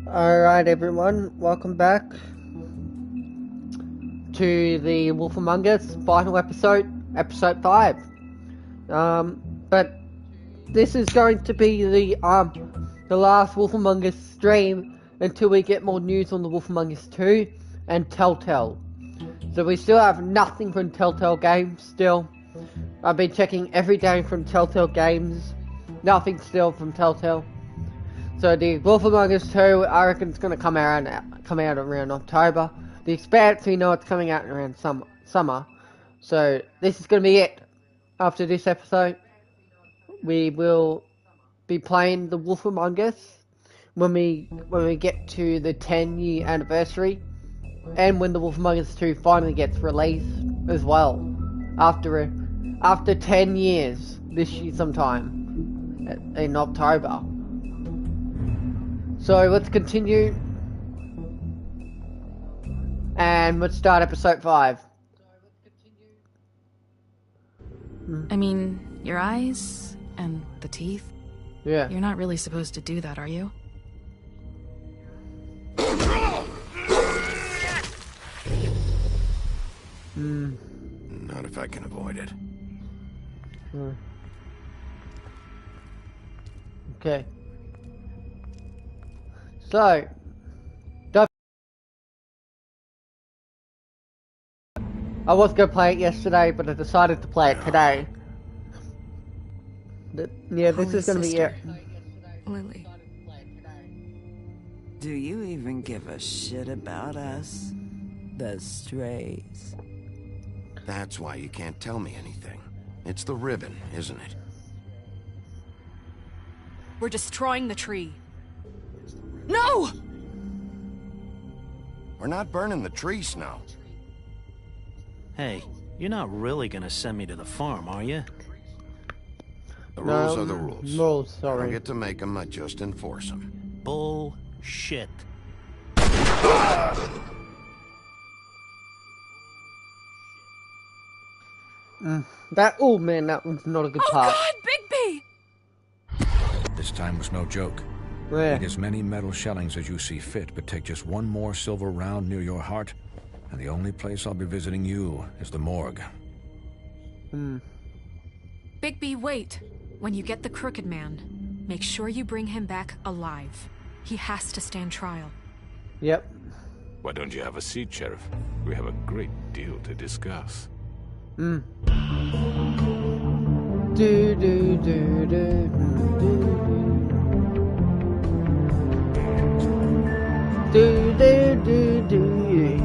Alright everyone, welcome back to the Wolf Among Us final episode, episode 5. But this is going to be the last Wolf Among Us stream until we get more news on the Wolf Among Us 2 and Telltale. So we still have nothing from Telltale Games still. I've been checking every day from Telltale Games, nothing still from Telltale. So the Wolf Among Us 2, I reckon it's going to come out around October. The Expanse, we know it's coming out around summer. So this is going to be it. After this episode, we will be playing the Wolf Among Us when we get to the 10-year anniversary, and when the Wolf Among Us 2 finally gets released as well. After 10 years, this year sometime in October. So let's continue, and let's start episode 5. I mean, your eyes and the teeth. Yeah. You're not really supposed to do that, are you? Not if I can avoid it. Okay. So, I was going to play it yesterday, but I decided to play it today. Yeah, this is going to be it. Lily. Do you even give a shit about us? The Strays. That's why you can't tell me anything. It's the ribbon, isn't it? We're destroying the tree. No! We're not burning the tree, Snow. Hey, you're not really gonna send me to the farm, are you? The rules are the rules. Rules, I sorry. don't get to make them, I just enforce them. Bullshit. That was not a good part. God, Bigby! This time was no joke. Yeah. Eat as many metal shellings as you see fit, but take just one more silver round near your heart, and the only place I'll be visiting you is the morgue. Bigby, wait. When you get the Crooked Man, make sure you bring him back alive. He has to stand trial. Yep. Why don't you have a seat, Sheriff? We have a great deal to discuss. Do do do do do do do do do.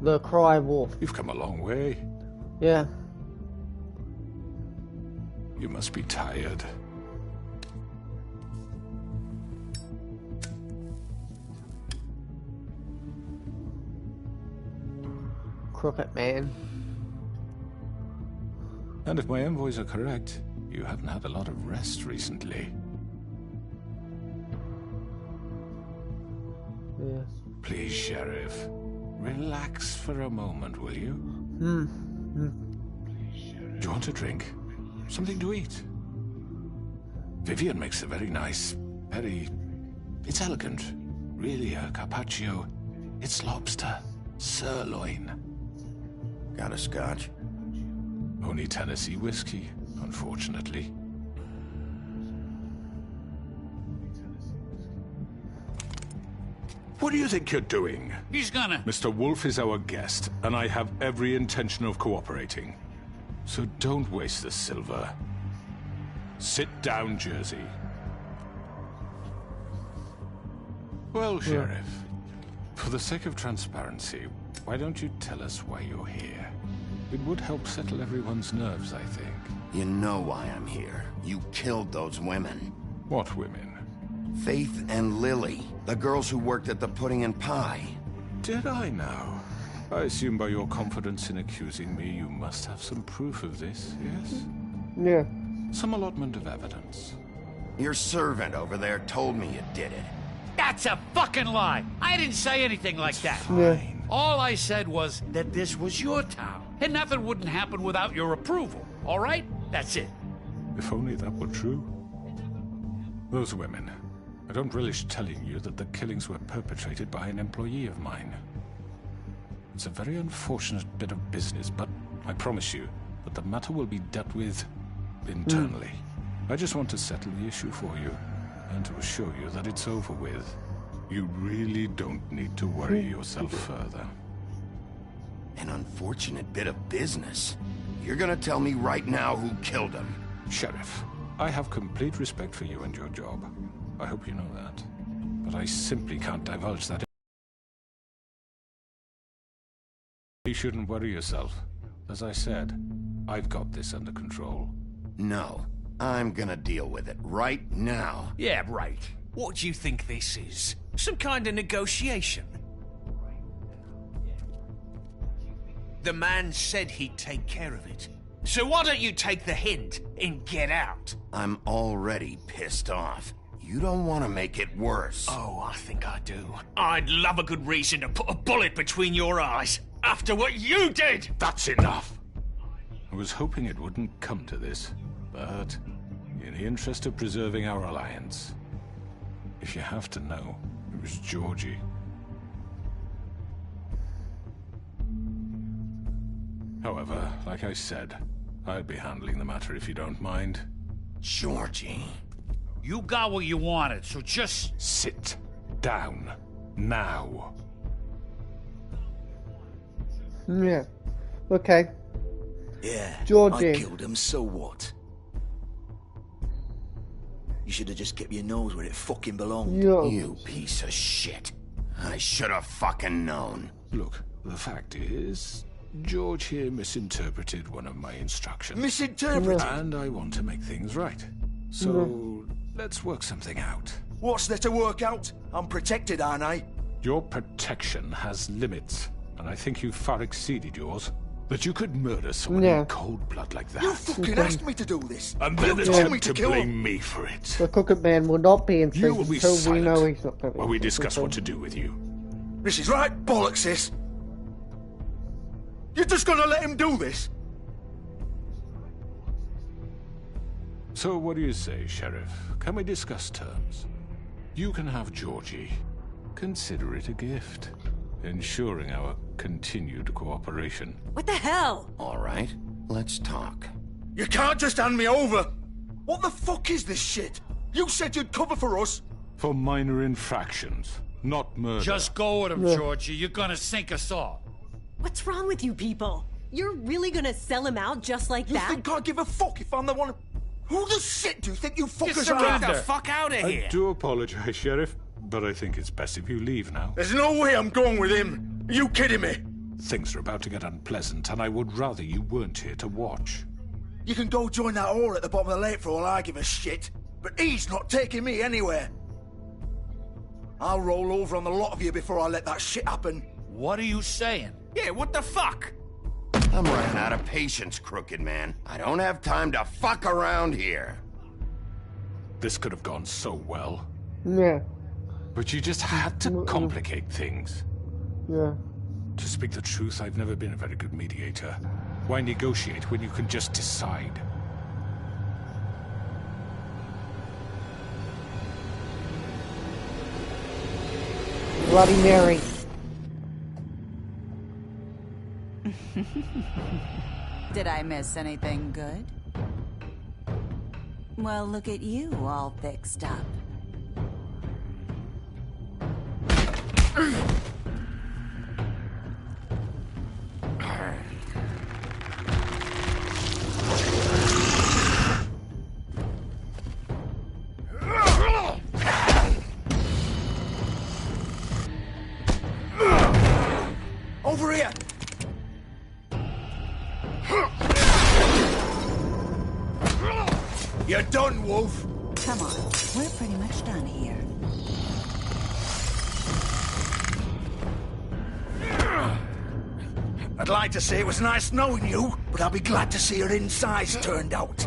The Cry Wolf. You've come a long way. Yeah. You must be tired. Crooked Man. And if my envoys are correct, you haven't had a lot of rest recently. Yes. Please, Sheriff. relax for a moment, will you? Do you want a drink? Something to eat? Vivian makes a very nice, it's elegant. Really a carpaccio. It's lobster. Sirloin. Got a scotch? Only Tennessee whiskey, unfortunately. What do you think you're doing? He's gonna... Mr. Wolf is our guest, and I have every intention of cooperating. So don't waste the silver. Sit down, Jersey. Well, Sheriff, for the sake of transparency, why don't you tell us why you're here? It would help settle everyone's nerves, I think. You know why I'm here. You killed those women. What women? Faith and Lily, the girls who worked at the Pudding and Pie. Did I now? I assume by your confidence in accusing me, you must have some proof of this, yes? Yeah. Some allotment of evidence. Your servant over there told me you did it. That's a fucking lie. I didn't say anything like that. Fine. All I said was that this was your town, and nothing wouldn't happen without your approval. All right? That's it. If only that were true. Those women. I don't relish telling you that the killings were perpetrated by an employee of mine. It's a very unfortunate bit of business, but I promise you that the matter will be dealt with internally. I just want to settle the issue for you, and to assure you that it's over with. You really don't need to worry yourself further. An unfortunate bit of business. You're gonna tell me right now who killed him. Sheriff, I have complete respect for you and your job. I hope you know that. But I simply can't divulge that. You shouldn't worry yourself. As I said, I've got this under control. No, I'm gonna deal with it right now. Yeah, right. What do you think this is? Some kind of negotiation? The man said he'd take care of it. So why don't you take the hint and get out? I'm already pissed off. You don't want to make it worse. Oh, I think I do. I'd love a good reason to put a bullet between your eyes after what you did! That's enough! I was hoping it wouldn't come to this, but in the interest of preserving our alliance, if you have to know, it was Georgie. However, like I said, I'll be handling the matter if you don't mind. Georgie. You got what you wanted, so just... Sit down. Now. Yeah. Okay. Yeah. Georgie. I killed him, so what? You should have just kept your nose where it fucking belonged. Yeah. You piece of shit. I should have fucking known. Look, the fact is, George here misinterpreted one of my instructions. Misinterpreted? And I want to make things right. So, let's work something out. What's there to work out? I'm protected, aren't I? Your protection has limits, and I think you've far exceeded yours. That you could murder someone in cold blood like that. You fucking asked me to do this. And then you told me attempt to to kill blame him. me for it. The Crooked Man will not be in You will be until we silent know he's not going to be. while we discuss what to do with you. This is right bollocks, sis. You're just gonna let him do this? So what do you say, Sheriff? Can we discuss terms? You can have Georgie. Consider it a gift, ensuring our continued cooperation. What the hell? All right, let's talk. You can't just hand me over. What the fuck is this shit? You said you'd cover for us. For minor infractions, not murder. Just go with him, Georgie. You're gonna sink us all. What's wrong with you people? You're really gonna sell him out just like that? You think I give a fuck if I'm the one... Who the shit do you think you fuckers are? Get the fuck out of here! I do apologize, Sheriff, but I think it's best if you leave now. There's no way I'm going with him. Are you kidding me? Things are about to get unpleasant, and I would rather you weren't here to watch. You can go join that whore at the bottom of the lake for all I give a shit. But he's not taking me anywhere. I'll roll over on the lot of you before I let that shit happen. What are you saying? Yeah, what the fuck? I'm running out of patience, Crooked Man. I don't have time to fuck around here. This could have gone so well. Yeah. But you just had to complicate things. Yeah. To speak the truth, I've never been a very good mediator. Why negotiate when you can just decide? Bloody Mary. Did I miss anything good? Well, look at you, all fixed up. Over here! You're done, Wolf. Come on, we're pretty much done here. I'd like to say it was nice knowing you, but I'll be glad to see your insides turned out.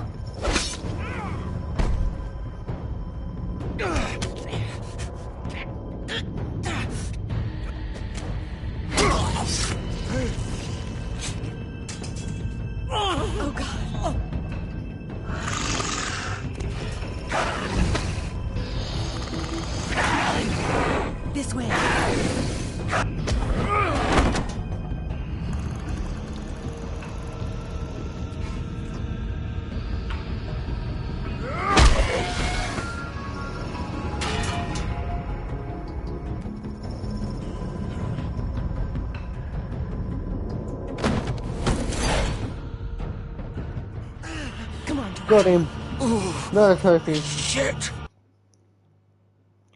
Oh, God. This way. Got him. Another trophy. Shit!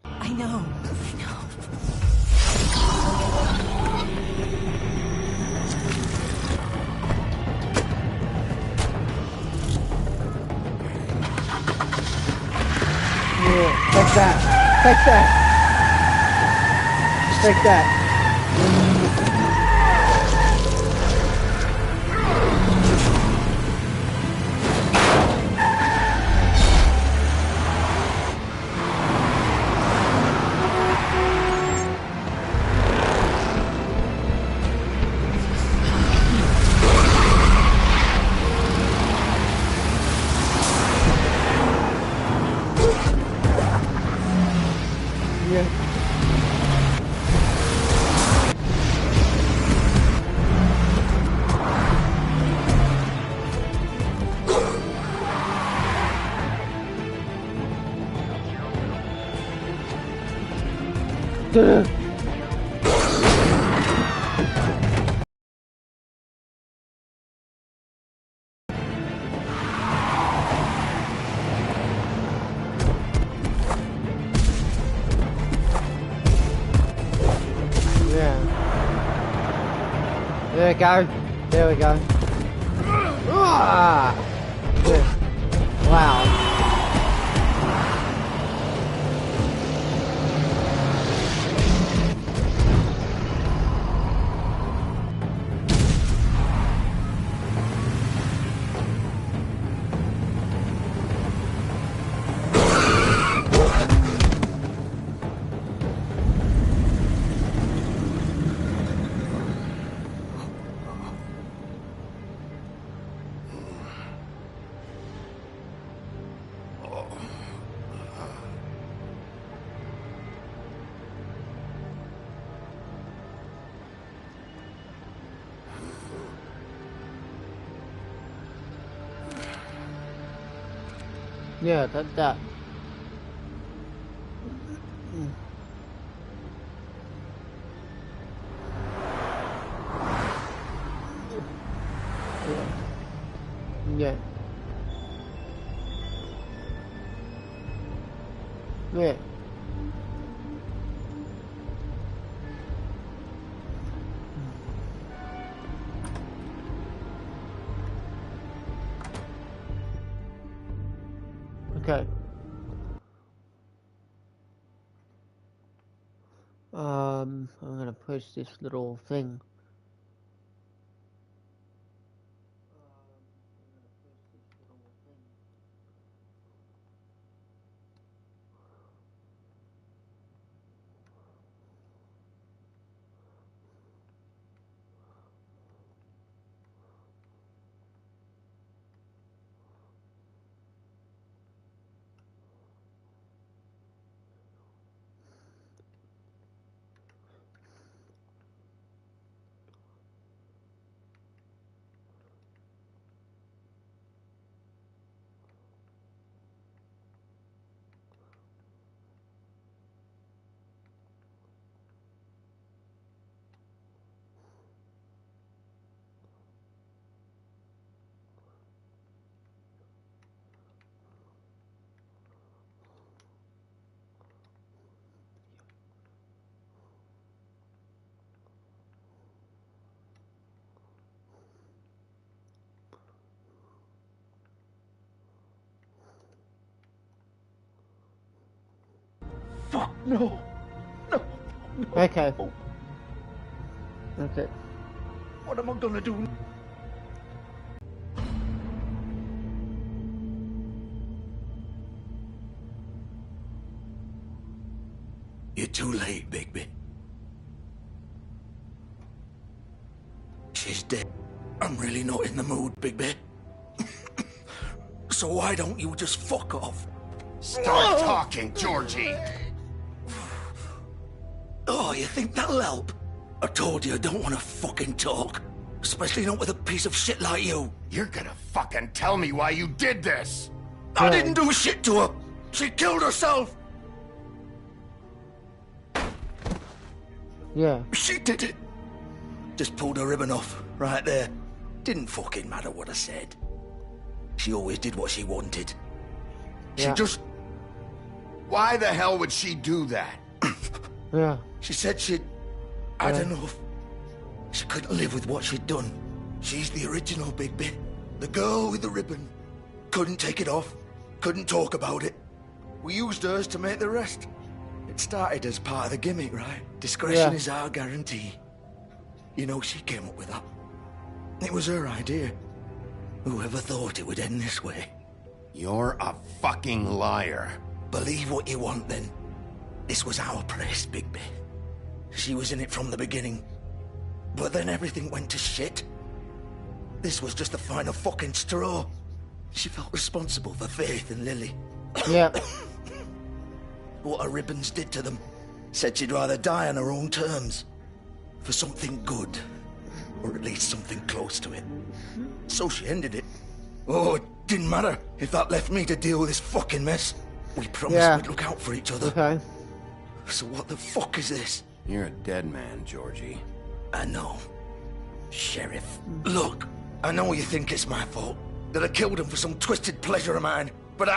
I know. Yeah, take that. Take that. Take that. There we go. There we go. Ah! Yeah. Wow. Yeah, that. Yeah. Yeah. Okay. I'm gonna push this little thing. fuck, no. No. Okay. Okay. What am I gonna do? You're too late, Bigby. She's dead. I'm really not in the mood, Bigby. So why don't you just fuck off? Start talking, Georgie. Oh, you think that'll help? I told you I don't want to fucking talk. Especially not with a piece of shit like you. You're gonna fucking tell me why you did this. I didn't do shit to her. She killed herself. Yeah. She did it. Just pulled her ribbon off, right there. Didn't fucking matter what I said. She always did what she wanted. Yeah. She just... Why the hell would she do that? Yeah. She said she'd... I don't know. She couldn't live with what she'd done. She's the original Bigby. The girl with the ribbon. Couldn't take it off. Couldn't talk about it. We used hers to make the rest. It started as part of the gimmick, right? Discretion is our guarantee. You know, she came up with that. It was her idea. Whoever thought it would end this way? You're a fucking liar. Believe what you want, then. This was our place, Bigby. She was in it from the beginning. But then everything went to shit. This was just the final fucking straw. She felt responsible for Faith and Lily. Yeah. What her ribbons did to them. Said she'd rather die on her own terms. For something good. Or at least something close to it. So she ended it. Oh, it didn't matter if that left me to deal with this fucking mess. We promised we'd look out for each other. Okay. So what the fuck is this? You're a dead man, Georgie. I know. Sheriff. Look, I know you think it's my fault. That I killed him for some twisted pleasure of mine. But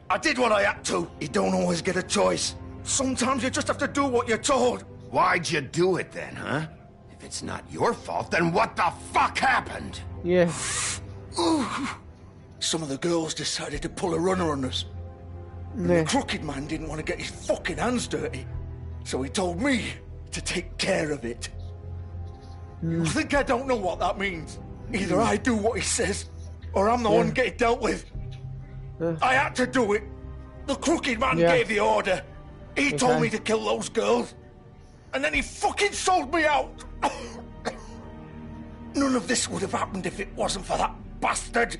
I did what I had to. You don't always get a choice. Sometimes you just have to do what you're told. Why'd you do it then, huh? If it's not your fault, then what the fuck happened? Yeah. Some of the girls decided to pull a runner on us. And the crooked man didn't want to get his fucking hands dirty. So he told me to take care of it. You think I don't know what that means? Either I do what he says, or I'm the one getting dealt with. I had to do it. The crooked man gave the order. He told me to kill those girls. And then he fucking sold me out. None of this would have happened if it wasn't for that bastard.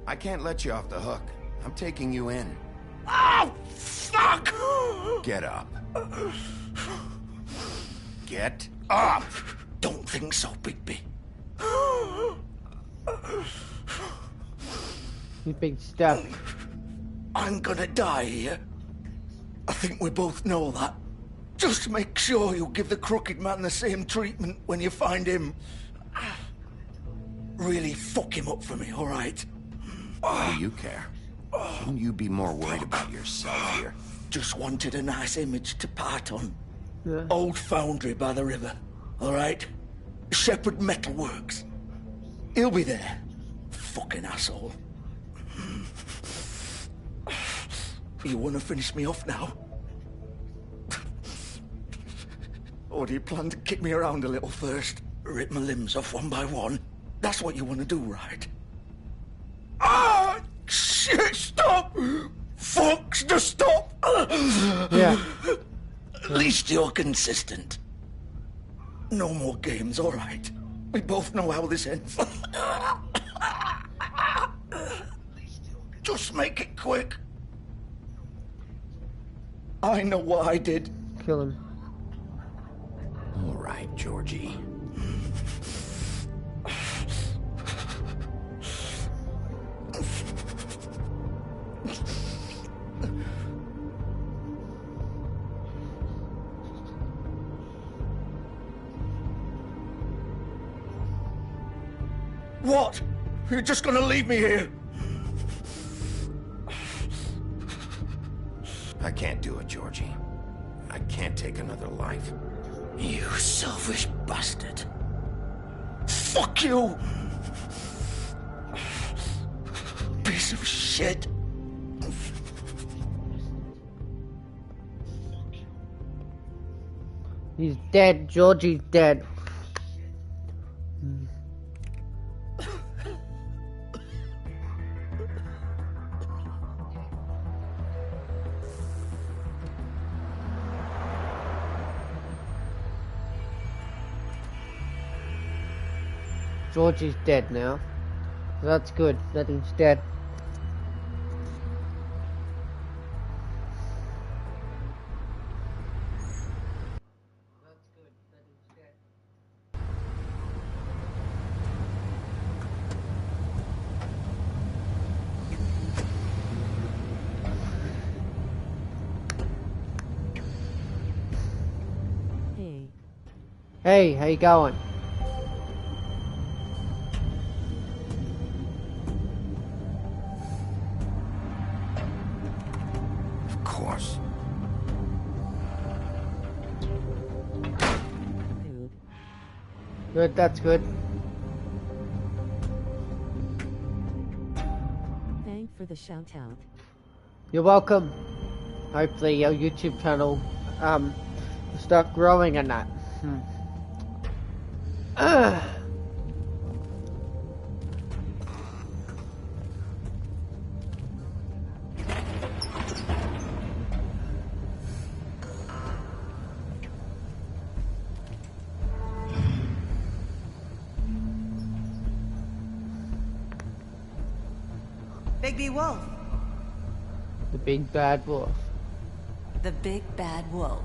I can't let you off the hook. I'm taking you in. Oh, fuck! Get up. Get up! Don't think so, Bigby. You big stuff. I'm gonna die here. I think we both know that. Just make sure you give the crooked man the same treatment when you find him. Really fuck him up for me, all right? Why do you care? Shouldn't you be more worried about yourself here? Just wanted a nice image to part on. Old foundry by the river, all right? Shepherd Metalworks. He'll be there. Fucking asshole. You want to finish me off now? Or do you plan to kick me around a little first? Rip my limbs off one by one? That's what you want to do, right? Ah! Shit, stop! Fuck, just stop! Yeah. At least you're consistent. No more games, all right? We both know how this ends. Just make it quick. I know what I did. Kill him. All right, Georgie. What? You're just gonna leave me here? I can't do it, Georgie. I can't take another life. You selfish bastard. Fuck you! Piece of shit. He's dead. Georgie's dead. Georgie's dead now. That's good that he's dead. Hey, how you going? Of course. Good, that's good. Thanks for the shout out. You're welcome. Hopefully your YouTube channel will start growing and that. Bigby Wolf. The big bad wolf. The big bad wolf.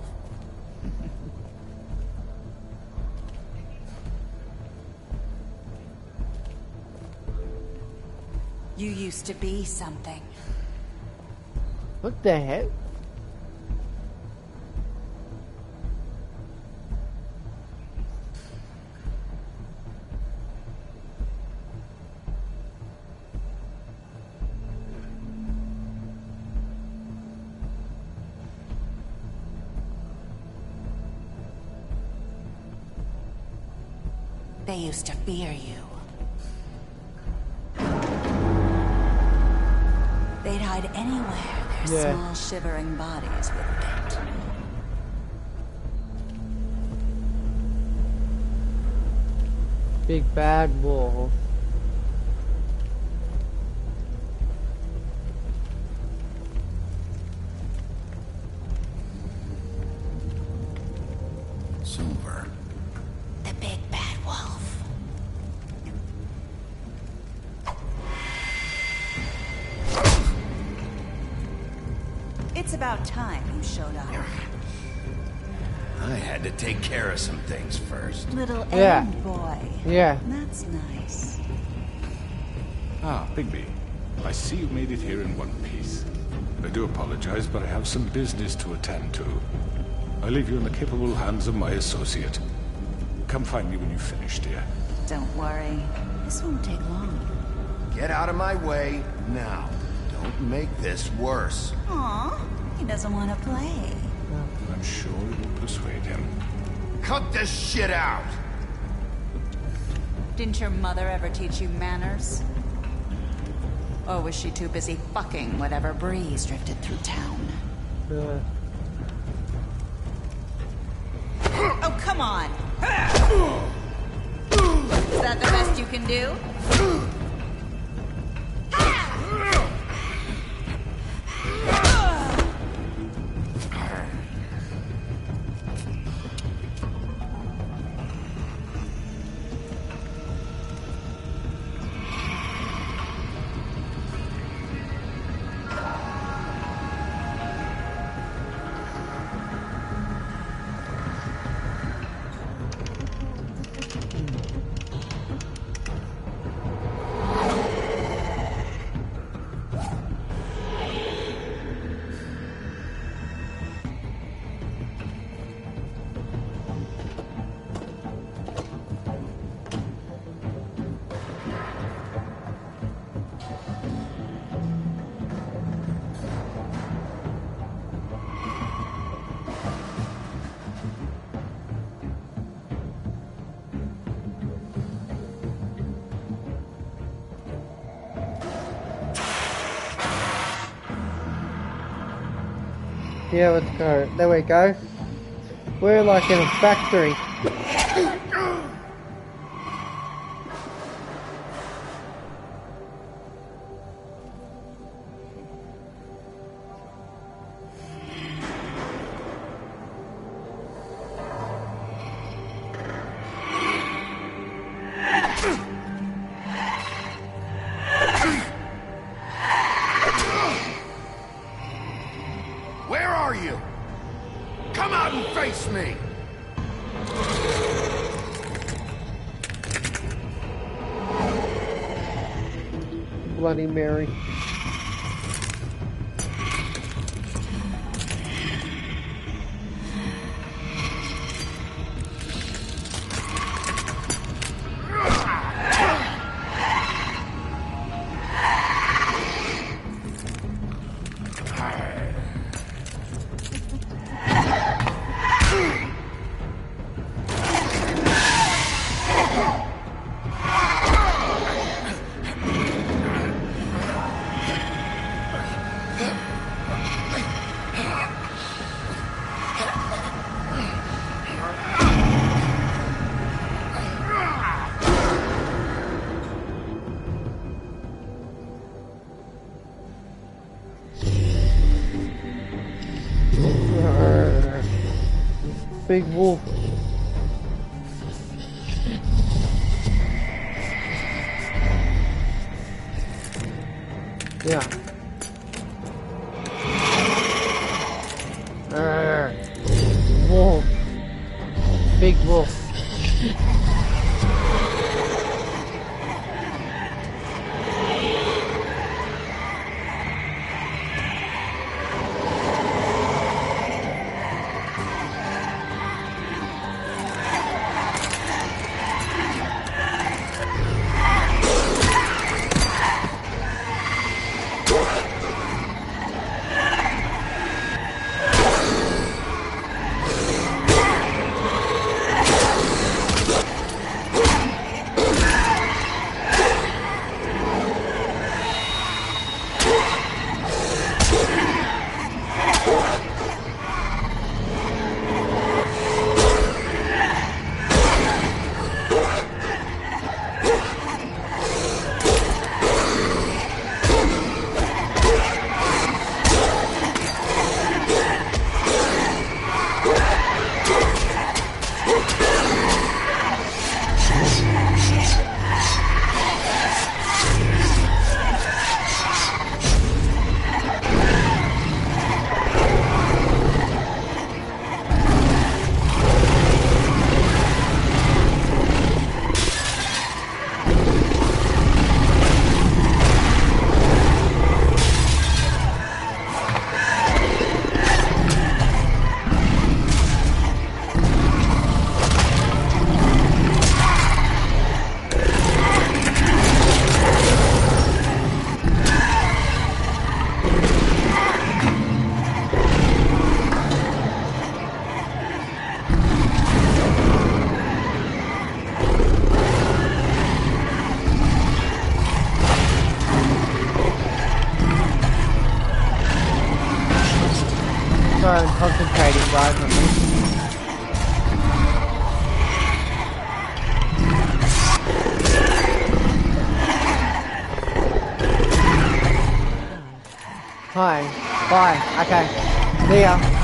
You used to be something. What the heck? They used to fear you. They'd hide anywhere their small shivering bodies would fit. Big bad wolf. Silver. The big bad wolf. It's about time you showed up. I had to take care of some things first. Little errand boy. Yeah. That's nice. Ah, Bigby. I see you made it here in one piece. I do apologize, but I have some business to attend to. I leave you in the capable hands of my associate. Come find me when you've finished, dear. Don't worry. This won't take long. Get out of my way now. Don't make this worse. Aw, he doesn't want to play. I'm sure it will persuade him. Cut this shit out! Didn't your mother ever teach you manners? Or was she too busy fucking whatever breeze drifted through town? Oh, come on! Is that the best you can do? Yeah, let's go. There we go. We're like in a factory. Where are you? Come out and face me! Bloody Mary. Big wolf. Yeah. Wolf. Big wolf. Sorry, I'm concentrating, guys, on this. Hi. Bye. Okay. See ya.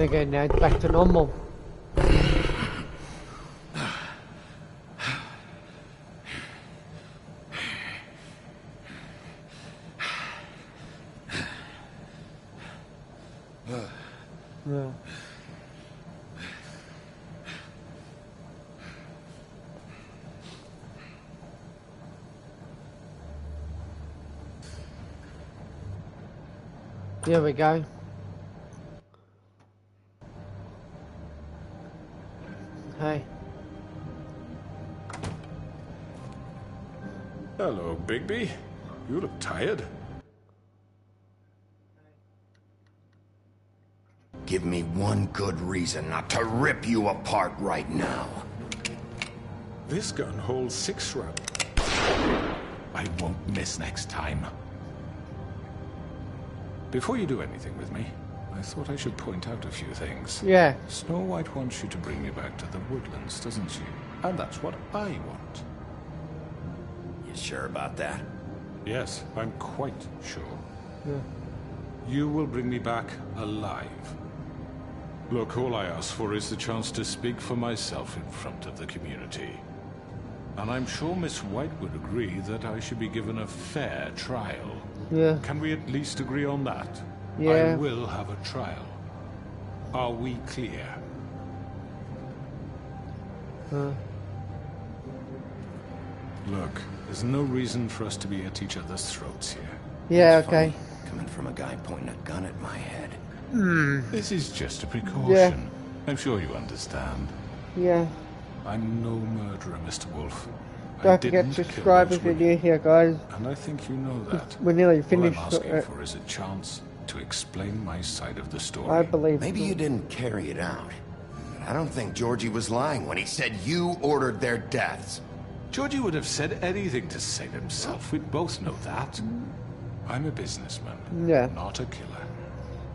Okay, now it's back to normal. Yeah. Here we go. Hey. Hello, Bigby. You look tired. Give me one good reason not to rip you apart right now. This gun holds 6 rounds. I won't miss next time. Before you do anything with me, I thought I should point out a few things. Yeah. Snow White wants you to bring me back to the woodlands, doesn't she? And that's what I want. You sure about that? Yes, I'm quite sure. Yeah. You will bring me back alive. Look, all I ask for is the chance to speak for myself in front of the community. And I'm sure Miss White would agree that I should be given a fair trial. Yeah. Can we at least agree on that? Yeah. I will have a trial. Are we clear? Look, there's no reason for us to be at each other's throats here. Yeah, It's okay. funny, coming from a guy pointing a gun at my head. This is just a precaution. Yeah. I'm sure you understand. Yeah. I'm no murderer, Mr. Wolf. Don't forget to subscribe if you're new here, guys. And I think you know that. We're nearly All finished. I'm asking for is a chance to explain my side of the story. I believe Maybe you didn't carry it out. But I don't think Georgie was lying when he said you ordered their deaths. Georgie would have said anything to save himself. We both know that. I'm a businessman, not a killer.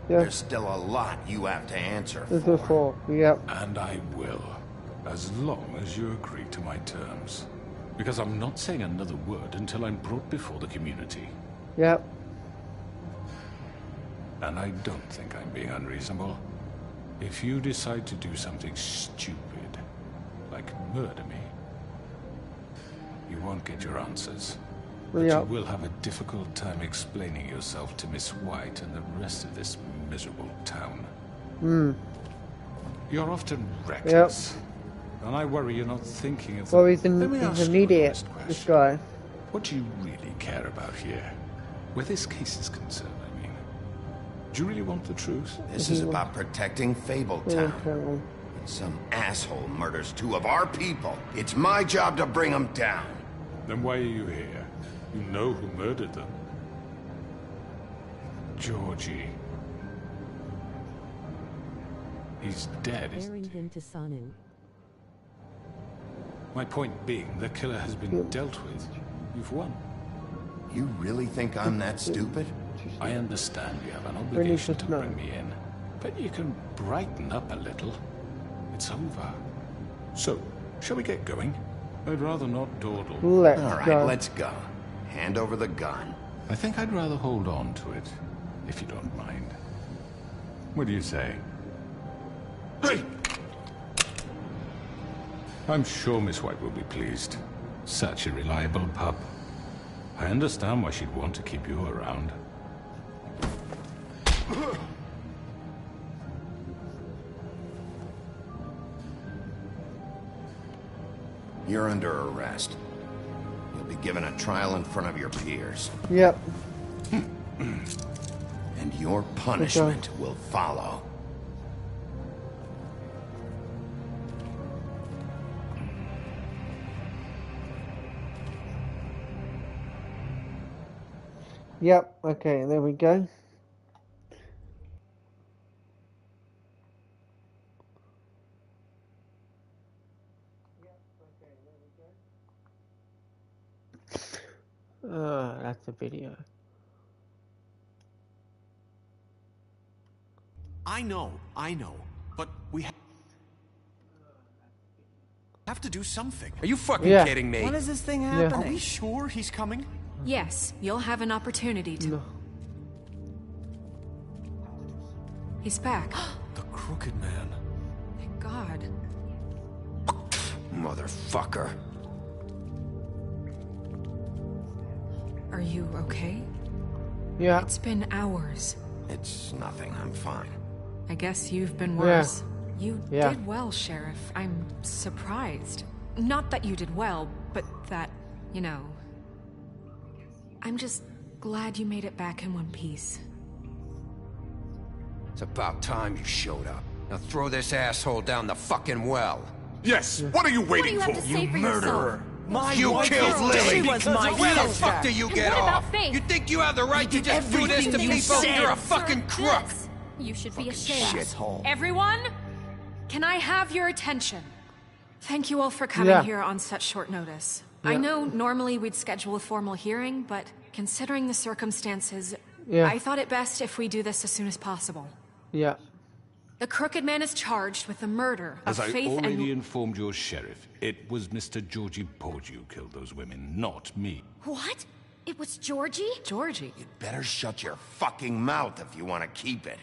Yeah. There's still a lot you have to answer This is for. Yep. And I will, as long as you agree to my terms. Because I'm not saying another word until I'm brought before the community. Yep. And I don't think I'm being unreasonable. If you decide to do something stupid, like murder me, you won't get your answers. But Yep. you will have a difficult time explaining yourself to Miss White and the rest of this miserable town. You're often reckless. And I worry you're not thinking of Well, the... he's Let me an ask you an idiot, honest question. this guy. What do you really care about here? Where this case is concerned, I mean. Do you really want the truth? This is about protecting Fabletown. And some asshole murders 2 of our people. It's my job to bring them down. Then why are you here? You know who murdered them. Georgie. He's dead, isn't he? Comparing him to Sonu. My point being, the killer has been dealt with. You've won. You really think I'm that stupid? I understand you have an obligation to bring me in, but you can brighten up a little. It's over. So, shall we get going? I'd rather not dawdle. All right, let's go. Hand over the gun. I think I'd rather hold on to it, if you don't mind. What do you say? Hey! I'm sure Miss White will be pleased. Such a reliable pup. I understand why she'd want to keep you around. You're under arrest. You'll be given a trial in front of your peers. Yep. And your punishment will follow. Yep. Okay, there we go. That's a video. I know, but we have to do something. Are you fucking kidding me? When is this thing Are happening? we sure he's coming? Yes, you'll have an opportunity to. No. He's back. The Crooked Man. Thank God. Motherfucker. Are you okay? Yeah. It's been hours. It's nothing. I'm fine. I guess you've been worse. You Yeah. did well, Sheriff. I'm surprised. Not that you did well, but that, you know... I'm just glad you made it back in one piece. It's about time you showed up. Now throw this asshole down the fucking well. Yes, what are you waiting What do you have to say for murderer! yourself? You killed Lily! was my Where the sister. fuck do you And get what off? about Faith? You think you have the right to just do this to everything you people? said. You're a fucking crook! This. You should be ashamed. Shithole. Everyone, can I have your attention? Thank you all for coming Yeah. here on such short notice. Yeah. I know normally we'd schedule a formal hearing, but considering the circumstances, Yeah. I thought it best if we do this as soon as possible. Yeah. The Crooked Man is charged with the murder of As I Faith already and... informed your sheriff, it was Mr. Georgie Porgy who killed those women, not me. What? It was Georgie? Georgie? Better shut your fucking mouth if you want to keep it.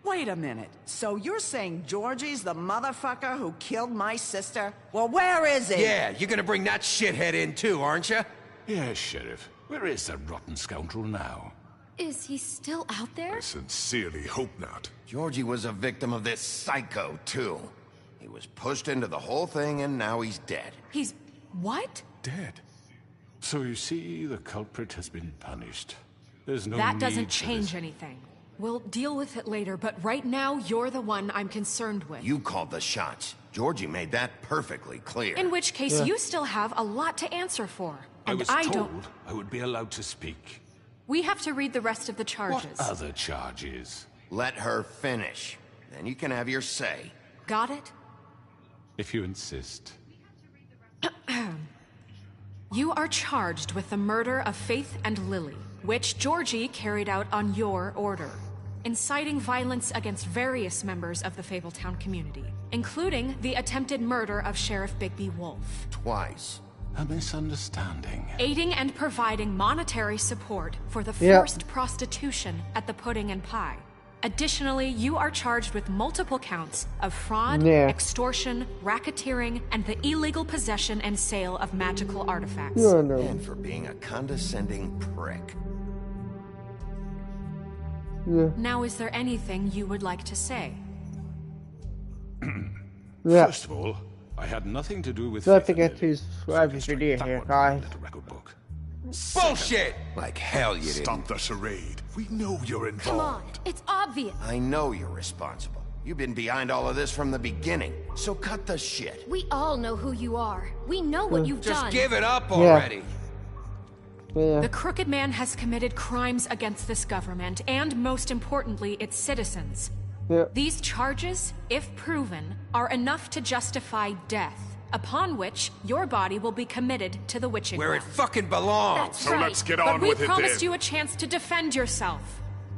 Wait a minute. So you're saying Georgie's the motherfucker who killed my sister? Well, where is he? Yeah, you're gonna bring that shithead in too, aren't you? Yes, Sheriff. Where is that rotten scoundrel now? Is he still out there? I sincerely hope not. Georgie was a victim of this psycho, too. He was pushed into the whole thing and now he's dead. He's... what? Dead. So you see, the culprit has been punished. There's no That need doesn't for change this. anything. We'll deal with it later, but right now, you're the one I'm concerned with. You called the shots. Georgie made that perfectly clear. In which case, Yeah. you still have a lot to answer for. I And was I told don't... I would be allowed to speak. We have to read the rest of the charges. What other charges? Let her finish. Then you can have your say. Got it? If you insist. You are charged with the murder of Faith and Lily, which Georgie carried out on your order, inciting violence against various members of the Fabletown community, including the attempted murder of Sheriff Bigby Wolf. Twice. A misunderstanding. Aiding and providing monetary support for the Yeah. forced prostitution at the Pudding and Pie. Additionally, you are charged with multiple counts of fraud, Yeah. extortion, racketeering, and the illegal possession and sale of magical artifacts. No, no. And for being a condescending prick. Yeah. Now, is there anything you would like to say? Yeah. First of all, I had nothing to do with Don't Faith and forget to Lily. subscribe if you're new That here, one guys. in the record book. Bullshit! Like hell you Stop didn't. the charade. We know you're Come on, involved. it's obvious. I know you're responsible. You've been behind all of this from the beginning. So cut the shit. We all know who you are. We know what you've Just done. give it up already. Yeah. The Crooked Man has committed crimes against this government and, most importantly, its citizens. Yeah. These charges, if proven, are enough to justify death, upon which your body will be committed to the witching Where it well. fucking belongs. That's So right. let's get But on we with it promised then. you a chance to defend yourself,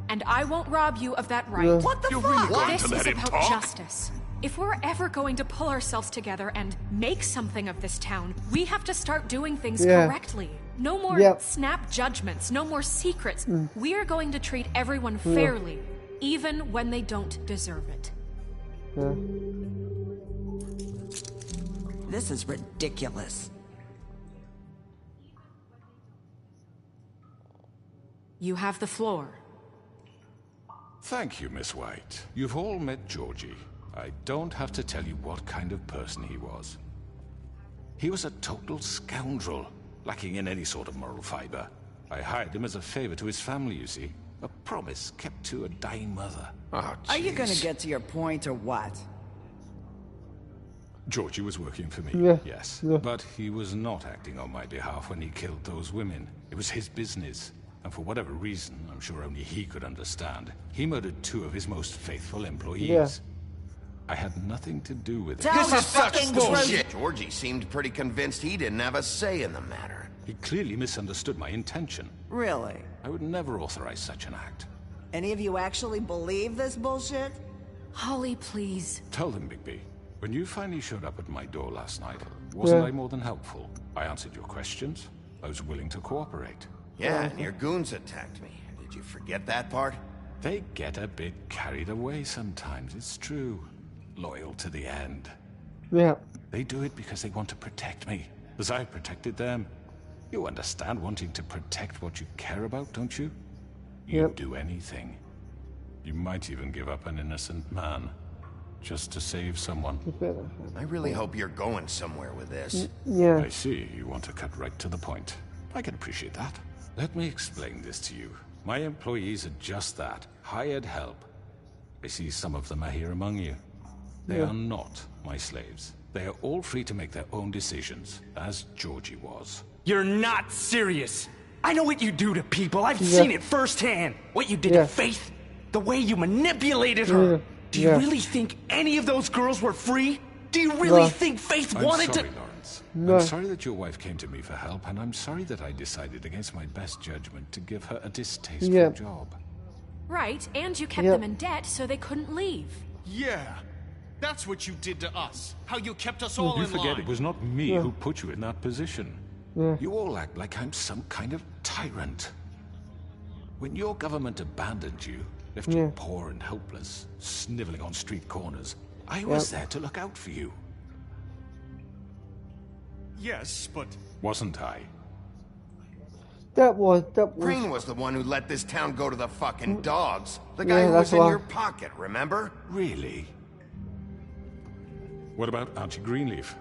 and I won't rob you of that right. Yeah. What the You're fuck? really going This to is let him about talk? justice. If we're ever going to pull ourselves together and make something of this town, we have to start doing things Yeah. correctly. No more Yep. snap judgments, no more secrets. We are going to treat everyone fairly, even when they don't deserve it. Yeah. This is ridiculous. You have the floor. Thank you, Miss White. You've all met Georgie. I don't have to tell you what kind of person he was. He was a total scoundrel, lacking in any sort of moral fiber. I hired him as a favor to his family, you see. A promise kept to a dying mother. Oh, Are you jeez. gonna get to your point or what? Georgie was working for me, Yeah. yes. Yeah. But he was not acting on my behalf when he killed those women. It was his business. And for whatever reason, I'm sure only he could understand, he murdered 2 of his most faithful employees. Yeah. I had nothing to do with it. Tell This the is such fucking bullshit. Georgie seemed pretty convinced he didn't have a say in the matter. He clearly misunderstood my intention. Really? I would never authorize such an act. Any of you actually believe this bullshit? Holly, please. Tell them, Bigby. When you finally showed up at my door last night, wasn't Yeah. I more than helpful? I answered your questions. I was willing to cooperate. Yeah, and your goons attacked me. Did you forget that part? They get a bit carried away sometimes, it's true. Loyal to the end. Yeah. They do it because they want to protect me, as I protected them. You understand wanting to protect what you care about, don't you? You'd do anything. You might even give up an innocent man, just to save someone. I really hope you're going somewhere with this. Yeah. I see, you want to cut right to the point. I can appreciate that. Let me explain this to you. My employees are just that, hired help. I see some of them are here among you. They are not my slaves. They are all free to make their own decisions, as Georgie was. You're not serious. I know what you do to people. I've seen it firsthand. What you did to Faith, the way you manipulated her. Do you really think any of those girls were free? Do you really think Faith wanted to... Lawrence. I'm sorry that your wife came to me for help, and I'm sorry that I decided against my best judgment to give her a distasteful job. Right, and you kept them in debt so they couldn't leave. Yeah, that's what you did to us. How you kept us all in line. You forget it was not me who put you in that position. You all act like I'm some kind of tyrant. When your government abandoned you, left you poor and helpless, sniveling on street corners, I was there to look out for you. Yes, but... Wasn't I? That was... Crane was the one who let this town go to the fucking dogs. The guy who was in your pocket, remember? Really? What about Auntie Greenleaf?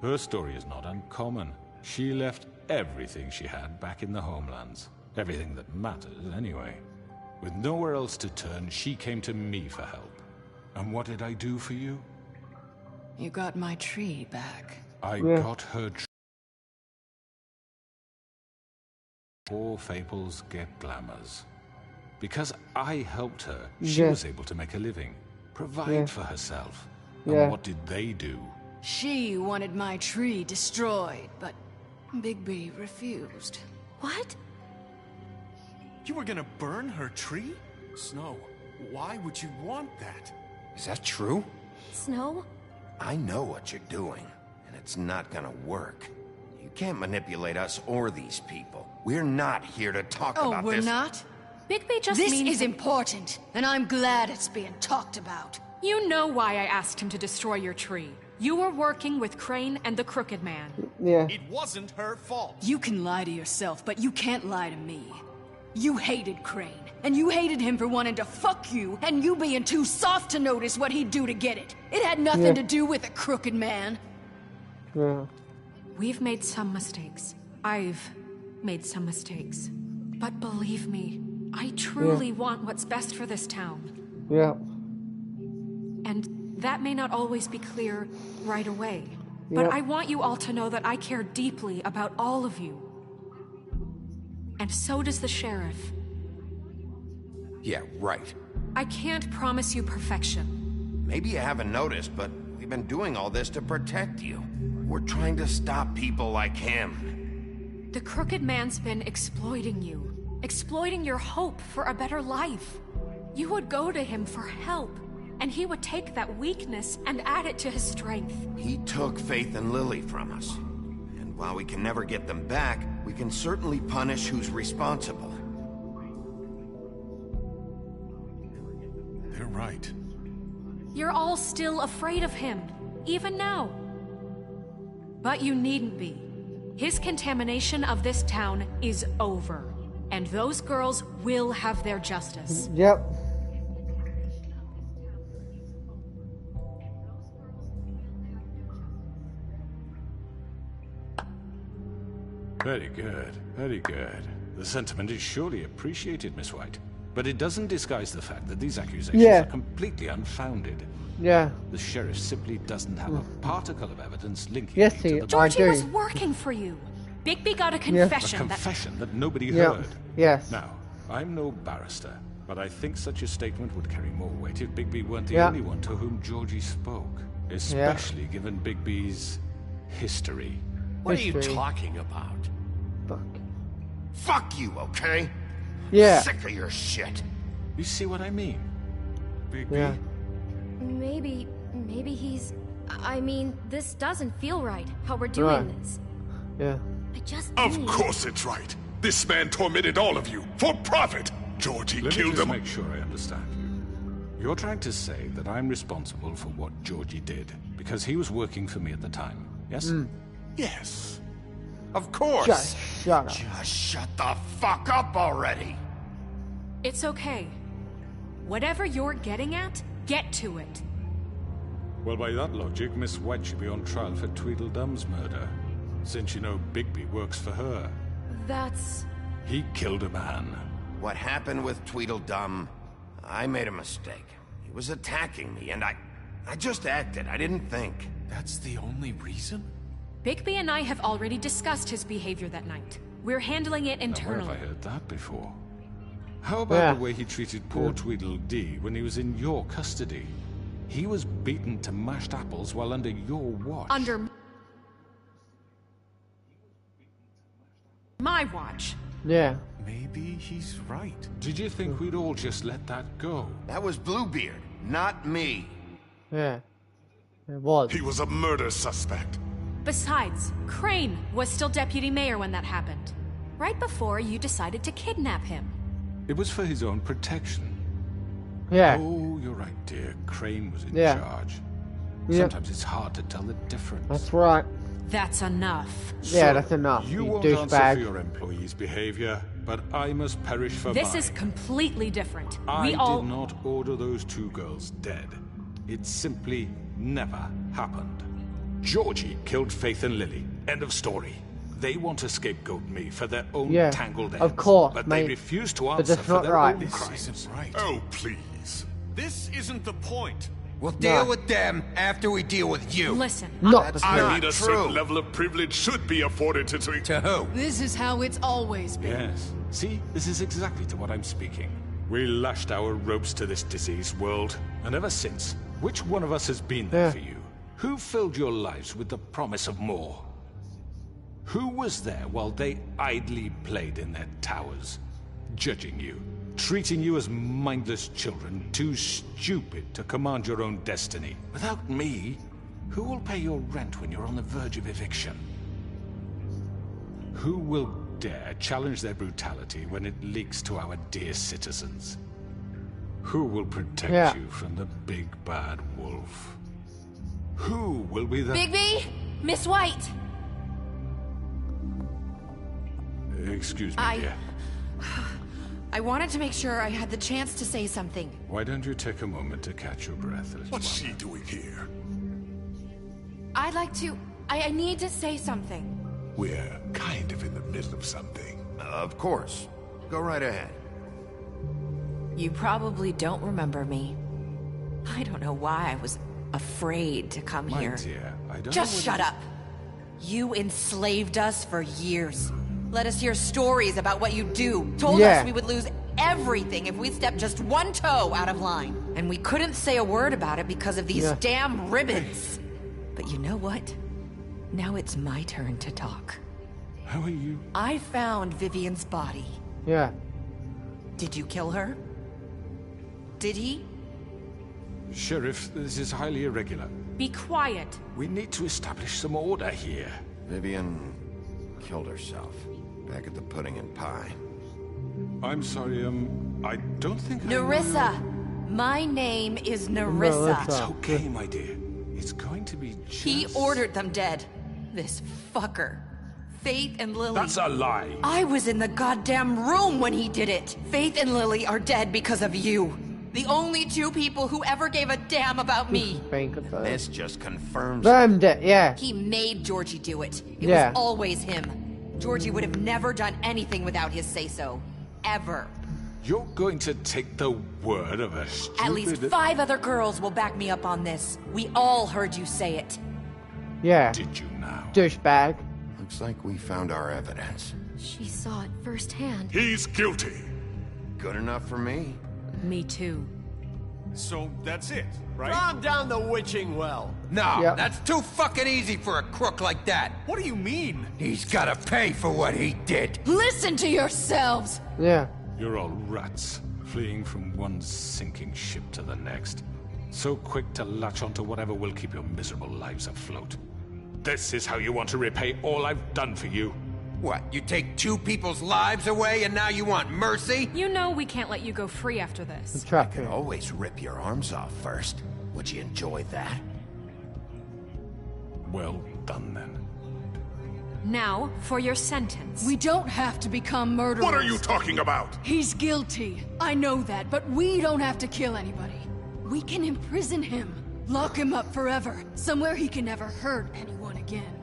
Her story is not uncommon. She left everything she had back in the homelands. Everything that matters, anyway. With nowhere else to turn, she came to me for help. And what did I do for you? You got my tree back. I got her tree. Poor Faples get glamours. Because I helped her, she was able to make a living, provide for herself. And what did they do? She wanted my tree destroyed, but Bigby refused. What? You were gonna burn her tree? Snow, why would you want that? Is that true? Snow? I know what you're doing, and it's not gonna work. You can't manipulate us or these people. We're not here to talk about this. Oh, we're not? Bigby just This means... is important, and I'm glad it's being talked about. You know why I asked him to destroy your tree. You were working with Crane and the Crooked Man. Yeah. It wasn't her fault. You can lie to yourself, but you can't lie to me. You hated Crane, and you hated him for wanting to fuck you, and you being too soft to notice what he'd do to get it. It had nothing to do with a Crooked Man. Yeah. We've made some mistakes. I've made some mistakes. But believe me, I truly want what's best for this town. Yeah. And that may not always be clear right away. But I want you all to know that I care deeply about all of you. And so does the sheriff. Yeah, right. I can't promise you perfection. Maybe you haven't noticed, but we've been doing all this to protect you. We're trying to stop people like him. The Crooked Man's been exploiting you. Exploiting your hope for a better life. You would go to him for help, and he would take that weakness and add it to his strength. He took Faith and Lily from us. And while we can never get them back, we can certainly punish who's responsible. They're right. You're all still afraid of him, even now. But you needn't be. His contamination of this town is over. And those girls will have their justice. Yep. Very good, very good. The sentiment is surely appreciated, Miss White. But it doesn't disguise the fact that these accusations are completely unfounded. Yeah. The sheriff simply doesn't have a particle of evidence linking Yes, me to the Georgie was working for you. Bigby got a confession. A confession that nobody Yep. heard. Yes. Now, I'm no barrister, but I think such a statement would carry more weight if Bigby weren't the Yeah. only one to whom Georgie spoke. Especially given Bigby's history. What are you talking about? Fuck you, okay? Yeah. I'm sick of your shit. You see what I mean? Bigby? Yeah. Maybe he's... I mean, this doesn't feel right, how we're doing this. Yeah. I just Of course it's right. This man tormented all of you, for profit. Georgie Let me killed just him. make sure I understand you. You're trying to say that I'm responsible for what Georgie did because he was working for me at the time, yes? Yes. Of course. Shut up. Just shut the fuck up already. It's okay. Whatever you're getting at, get to it. Well, by that logic, Miss White should be on trial for Tweedledum's murder, since you know Bigby works for her. That's... He killed a man. What happened with Tweedledum, I made a mistake. He was attacking me, and I just acted. I didn't think. That's the only reason? Bigby and I have already discussed his behavior that night. We're handling it Now, internally. where have I heard that before? How about the way he treated poor Tweedledee when he was in your custody? He was beaten to mashed apples while under your watch. Under my watch. Yeah. Maybe he's right. Did you think we'd all just let that go? That was Bluebeard, not me. Yeah. It was. He was a murder suspect. Besides, Crane was still deputy mayor when that happened. Right before you decided to kidnap him. It was for his own protection. Yeah. Oh, you're right, dear. Crane was in Yeah. charge. Yeah. Sometimes it's hard to tell the difference. That's right. That's enough. Yeah, that's enough. You You won't answer for douchebag. your employees' behavior, but I must perish for This mine. is completely different. I We all... did not order those two girls dead. It simply never happened. Georgie killed Faith and Lily. End of story. They want to scapegoat me for their own Yeah, tangled ends. of course, but mate. they refuse to But answer that's for not their right. own This crimes. Isn't right. Oh, please. This isn't the point. We'll deal with them after we deal with you. Listen. That's I not mean, a true. certain level of privilege should be afforded to... To who? This is how it's always been. Yes. See, this is exactly to what I'm speaking. We lashed our ropes to this diseased world, and ever since, which one of us has been there for you? Who filled your lives with the promise of more? Who was there while they idly played in their towers, judging you, treating you as mindless children, too stupid to command your own destiny? Without me, who will pay your rent when you're on the verge of eviction? Who will dare challenge their brutality when it leaks to our dear citizens? Who will protect you from the big bad wolf? Who will be the... Bigby! Miss White! Excuse me, dear. I wanted to make sure I had the chance to say something. Why don't you take a moment to catch your breath? What's she doing here? I'd like to... I need to say something. We're kind of in the middle of something. Of course. Go right ahead. You probably don't remember me. I don't know why I was afraid to come My here. dear, I don't Just know shut up. You enslaved us for years. Let us hear stories about what you do. Told us we would lose everything if we stepped just one toe out of line. And we couldn't say a word about it because of these damn ribbons. But you know what? Now it's my turn to talk. How are you? I found Vivian's body. Yeah. Did you kill her? Did he? Sheriff, this is highly irregular. Be quiet. We need to establish some order here. Vivian killed herself back at the Pudding and Pie. I'm sorry, I don't think Nerissa! My name is Nerissa. It's okay, my dear. It's going to be just... He ordered them dead. This fucker. Faith and Lily. That's a lie. I was in the goddamn room when he did it. Faith and Lily are dead because of you. The only two people who ever gave a damn about me. This just confirms... Yeah. He made Georgie do it. It Yeah. was always him. Georgie would have never done anything without his say-so. Ever. You're going to take the word of a stupid... At least 5 other girls will back me up on this. We all heard you say it. Yeah. Did you now? Douchebag. Looks like we found our evidence. She saw it firsthand. He's guilty. Good enough for me. Me too. So that's it, right? Calm down the witching well. No, that's too fucking easy for a crook like that. What do you mean? He's gotta pay for what he did. Listen to yourselves! Yeah. You're all rats, fleeing from one sinking ship to the next. So quick to latch onto whatever will keep your miserable lives afloat. This is how you want to repay all I've done for you. What, you take 2 people's lives away and now you want mercy? You know we can't let you go free after this. I could always rip your arms off first. Would you enjoy that? Well done, then. Now, for your sentence. We don't have to become murderers. What are you talking about? He's guilty. I know that, but we don't have to kill anybody. We can imprison him. Lock him up forever. Somewhere he can never hurt anyone again.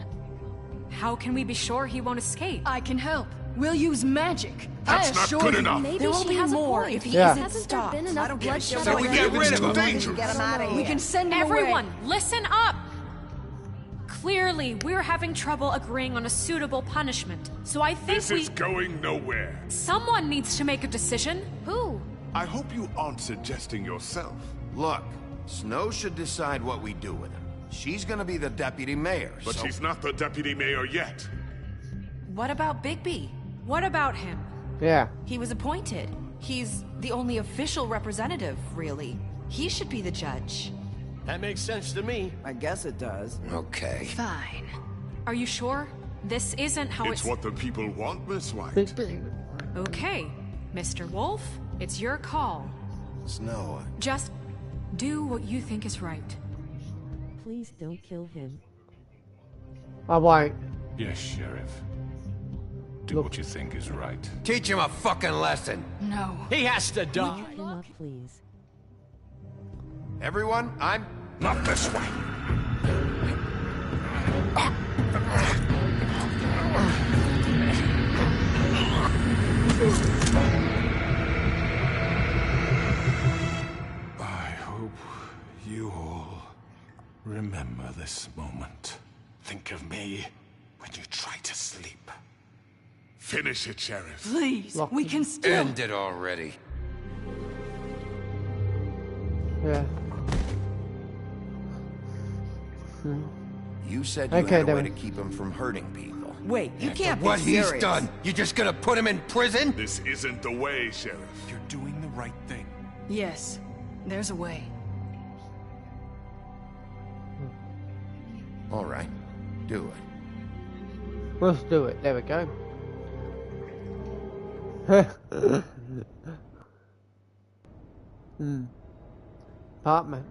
How can we be sure he won't escape? I can help. We'll use magic. That's not good enough. Maybe there will she be has more a point. if he Hasn't isn't there stopped. been enough bloodshed So we get rid of him. Get him out of here. We can send him Everyone, away. listen up! Clearly, we're having trouble agreeing on a suitable punishment, so I think This is going nowhere. Someone needs to make a decision. Who? I hope you aren't suggesting yourself. Look, Snow should decide what we do with him. She's gonna be the deputy mayor, But so... she's not the deputy mayor yet. What about Bigby? What about him? Yeah. He was appointed. He's the only official representative, really. He should be the judge. That makes sense to me. I guess it does. Okay. Fine. Are you sure? This isn't how It's what the people want, Miss White. Okay, Mr. Wolf, it's your call. Snow... Just do what you think is right. Please don't kill him. I won't. Yes, Sheriff. Do what you think is right. Teach him a fucking lesson. No. He has to die. Him up, please. Everyone, I'm... Not this way. I hope you all remember this moment. Think of me when you try to sleep. Finish it, Sheriff. Please, we can still... End it already. Yeah. You said you had a way to keep him from hurting people. Wait, you can't be What serious. he's done, you just gonna put him in prison? This isn't the way, Sheriff. You're doing the right thing. Yes, there's a way. All right, do it. Let's do it. There we go. Apartment.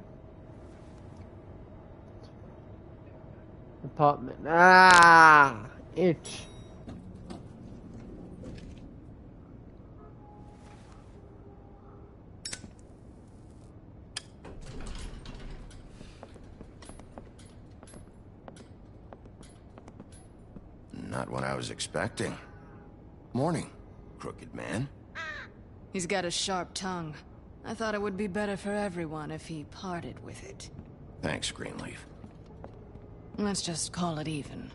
Apartment. Ah! Itch. Not what I was expecting. Morning, crooked man. He's got a sharp tongue. I thought it would be better for everyone if he parted with it. Thanks, Greenleaf. Let's just call it even.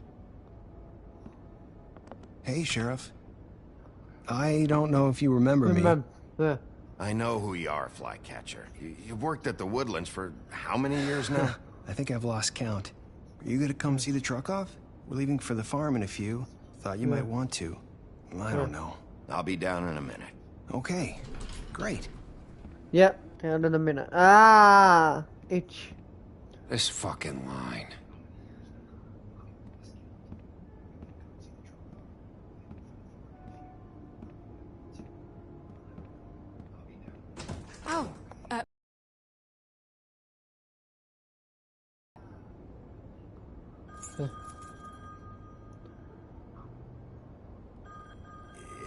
Hey, Sheriff. I don't know if you remember me. Yeah. I know who you are, Flycatcher. You've worked at the Woodlands for how many years now? I think I've lost count. Are you gonna come see the truck off? We're leaving for the farm in a few. Thought you might want to. I don't know. I'll be down in a minute. Okay. Great. Yep, down in a minute. Ah! Itch. This fucking line. Oh,